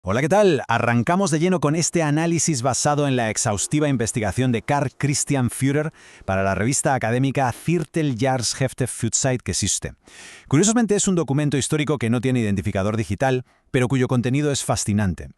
Hola, ¿qué tal? Arrancamos de lleno con este análisis basado en la exhaustiva investigación de Karl Christian Führer para la revista académica Vierteljahresheft'e für Zeitgeschichte. Curiosamente es un documento histórico que no tiene identificador digital, pero cuyo contenido es fascinante.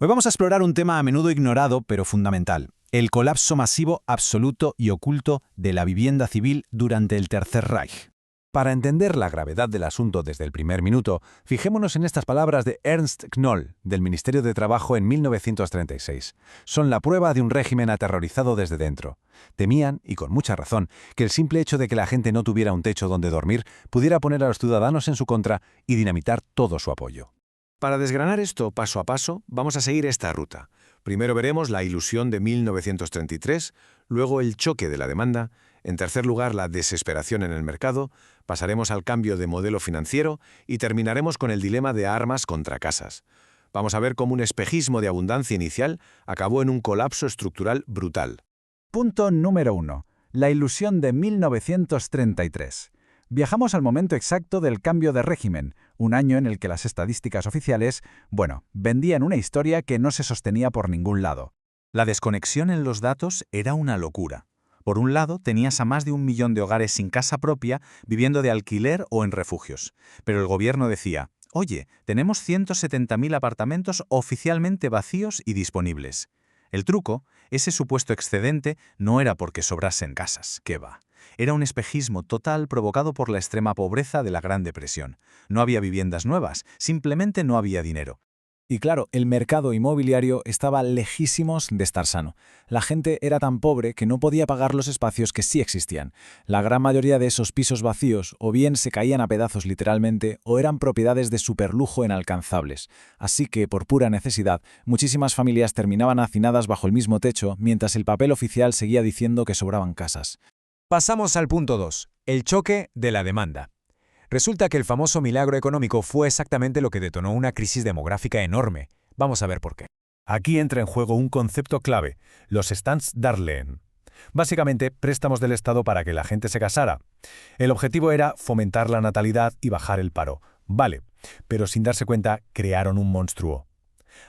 Hoy vamos a explorar un tema a menudo ignorado, pero fundamental: el colapso masivo, absoluto y oculto de la vivienda civil durante el Tercer Reich. Para entender la gravedad del asunto desde el primer minuto, fijémonos en estas palabras de Ernst Knoll, del Ministerio de Trabajo en 1936. Son la prueba de un régimen aterrorizado desde dentro. Temían, y con mucha razón, que el simple hecho de que la gente no tuviera un techo donde dormir pudiera poner a los ciudadanos en su contra y dinamitar todo su apoyo. Para desgranar esto paso a paso, vamos a seguir esta ruta. Primero veremos la ilusión de 1933, luego el choque de la demanda, en tercer lugar la desesperación en el mercado, pasaremos al cambio de modelo financiero y terminaremos con el dilema de armas contra casas. Vamos a ver cómo un espejismo de abundancia inicial acabó en un colapso estructural brutal. Punto número 1. La ilusión de 1933. Viajamos al momento exacto del cambio de régimen, un año en el que las estadísticas oficiales, vendían una historia que no se sostenía por ningún lado. La desconexión en los datos era una locura. Por un lado, tenías a más de 1 millón de hogares sin casa propia, viviendo de alquiler o en refugios. Pero el gobierno decía: oye, tenemos 170.000 apartamentos oficialmente vacíos y disponibles. El truco, ese supuesto excedente, no era porque sobrasen casas, ¡qué va! Era un espejismo total provocado por la extrema pobreza de la Gran Depresión. No había viviendas nuevas, simplemente no había dinero. Y claro, el mercado inmobiliario estaba lejísimos de estar sano. La gente era tan pobre que no podía pagar los espacios que sí existían. La gran mayoría de esos pisos vacíos o bien se caían a pedazos literalmente o eran propiedades de superlujo inalcanzables. Así que, por pura necesidad, muchísimas familias terminaban hacinadas bajo el mismo techo mientras el papel oficial seguía diciendo que sobraban casas. Pasamos al punto 2, el choque de la demanda. Resulta que el famoso milagro económico fue exactamente lo que detonó una crisis demográfica enorme. Vamos a ver por qué. Aquí entra en juego un concepto clave, los Statsdarlehen. Básicamente, préstamos del Estado para que la gente se casara. El objetivo era fomentar la natalidad y bajar el paro. Vale, pero sin darse cuenta, crearon un monstruo.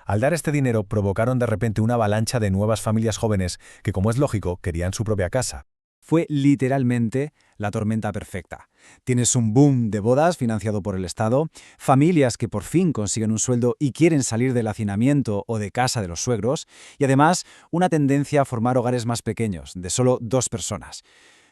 Al dar este dinero, provocaron de repente una avalancha de nuevas familias jóvenes que, como es lógico, querían su propia casa. Fue literalmente la tormenta perfecta. Tienes un boom de bodas financiado por el Estado, familias que por fin consiguen un sueldo y quieren salir del hacinamiento o de casa de los suegros, y además una tendencia a formar hogares más pequeños, de solo 2 personas.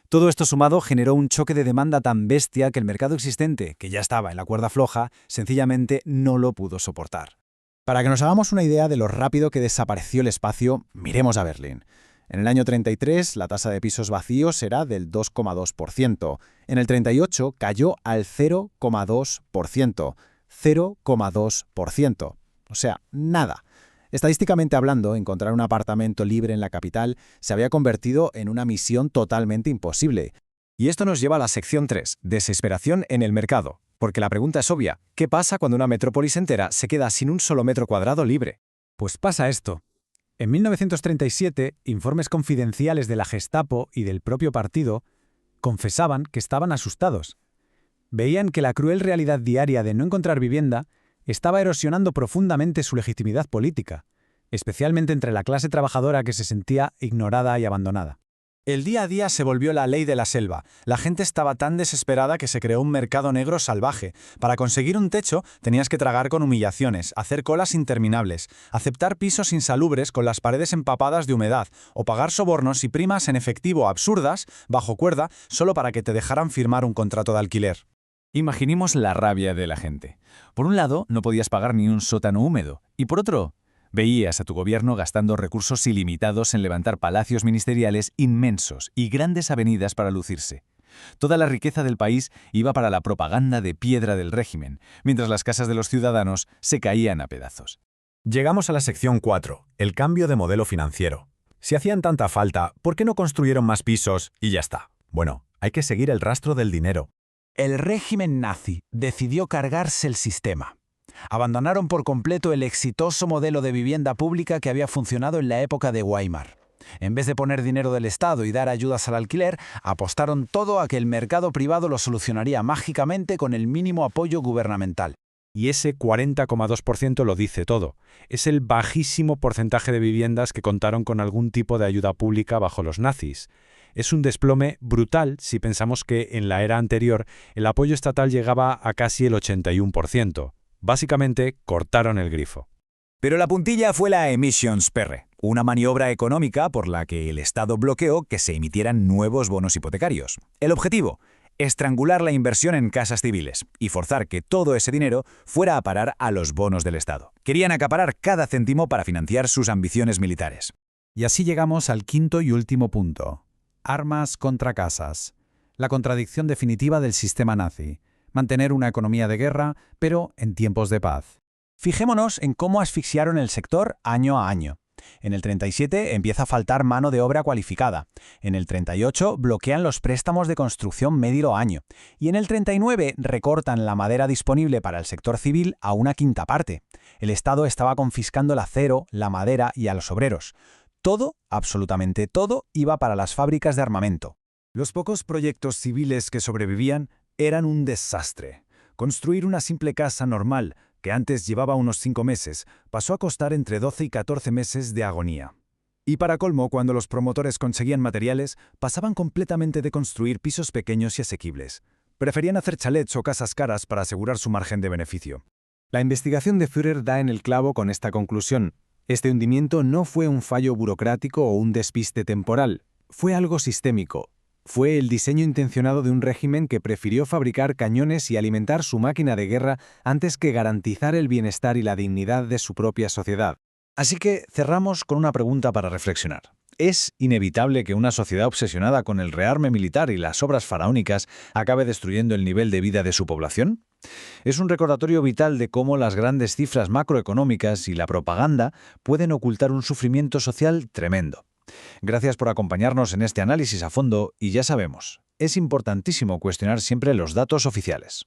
Todo esto sumado generó un choque de demanda tan bestia que el mercado existente, que ya estaba en la cuerda floja, sencillamente no lo pudo soportar. Para que nos hagamos una idea de lo rápido que desapareció el espacio, miremos a Berlín. En el año 33, la tasa de pisos vacíos era del 2,2%. En el 38 cayó al 0,2%. 0,2%. O sea, nada. Estadísticamente hablando, encontrar un apartamento libre en la capital se había convertido en una misión totalmente imposible. Y esto nos lleva a la sección 3, desesperación en el mercado. Porque la pregunta es obvia: ¿qué pasa cuando una metrópolis entera se queda sin un solo metro cuadrado libre? Pues pasa esto. En 1937, informes confidenciales de la Gestapo y del propio partido confesaban que estaban asustados. Veían que la cruel realidad diaria de no encontrar vivienda estaba erosionando profundamente su legitimidad política, especialmente entre la clase trabajadora que se sentía ignorada y abandonada. El día a día se volvió la ley de la selva. La gente estaba tan desesperada que se creó un mercado negro salvaje. Para conseguir un techo tenías que tragar con humillaciones, hacer colas interminables, aceptar pisos insalubres con las paredes empapadas de humedad o pagar sobornos y primas en efectivo absurdas, bajo cuerda, solo para que te dejaran firmar un contrato de alquiler. Imaginemos la rabia de la gente. Por un lado, no podías pagar ni un sótano húmedo, y por otro, veías a tu gobierno gastando recursos ilimitados en levantar palacios ministeriales inmensos y grandes avenidas para lucirse. Toda la riqueza del país iba para la propaganda de piedra del régimen, mientras las casas de los ciudadanos se caían a pedazos. Llegamos a la sección 4, el cambio de modelo financiero. Si hacían tanta falta, ¿por qué no construyeron más pisos y ya está? Bueno, hay que seguir el rastro del dinero. El régimen nazi decidió cargarse el sistema. Abandonaron por completo el exitoso modelo de vivienda pública que había funcionado en la época de Weimar. En vez de poner dinero del Estado y dar ayudas al alquiler, apostaron todo a que el mercado privado lo solucionaría mágicamente con el mínimo apoyo gubernamental. Y ese 40,2% lo dice todo. Es el bajísimo porcentaje de viviendas que contaron con algún tipo de ayuda pública bajo los nazis. Es un desplome brutal si pensamos que en la era anterior el apoyo estatal llegaba a casi el 81%. Básicamente, cortaron el grifo. Pero la puntilla fue la Emissions Perre, una maniobra económica por la que el Estado bloqueó que se emitieran nuevos bonos hipotecarios. El objetivo: estrangular la inversión en casas civiles y forzar que todo ese dinero fuera a parar a los bonos del Estado. Querían acaparar cada céntimo para financiar sus ambiciones militares. Y así llegamos al quinto y último punto. Armas contra casas. La contradicción definitiva del sistema nazi. Mantener una economía de guerra, pero en tiempos de paz. Fijémonos en cómo asfixiaron el sector año a año. En el 37 empieza a faltar mano de obra cualificada. En el 38 bloquean los préstamos de construcción medio año. Y en el 39 recortan la madera disponible para el sector civil a una quinta parte. El Estado estaba confiscando el acero, la madera y a los obreros. Todo, absolutamente todo, iba para las fábricas de armamento. Los pocos proyectos civiles que sobrevivían eran un desastre. Construir una simple casa normal, que antes llevaba unos 5 meses, pasó a costar entre 12 y 14 meses de agonía. Y para colmo, cuando los promotores conseguían materiales, pasaban completamente de construir pisos pequeños y asequibles. Preferían hacer chalets o casas caras para asegurar su margen de beneficio. La investigación de Führer da en el clavo con esta conclusión. Este hundimiento no fue un fallo burocrático o un despiste temporal, fue algo sistémico. Fue el diseño intencionado de un régimen que prefirió fabricar cañones y alimentar su máquina de guerra antes que garantizar el bienestar y la dignidad de su propia sociedad. Así que cerramos con una pregunta para reflexionar. ¿Es inevitable que una sociedad obsesionada con el rearme militar y las obras faraónicas acabe destruyendo el nivel de vida de su población? Es un recordatorio vital de cómo las grandes cifras macroeconómicas y la propaganda pueden ocultar un sufrimiento social tremendo. Gracias por acompañarnos en este análisis a fondo y ya sabemos, es importantísimo cuestionar siempre los datos oficiales.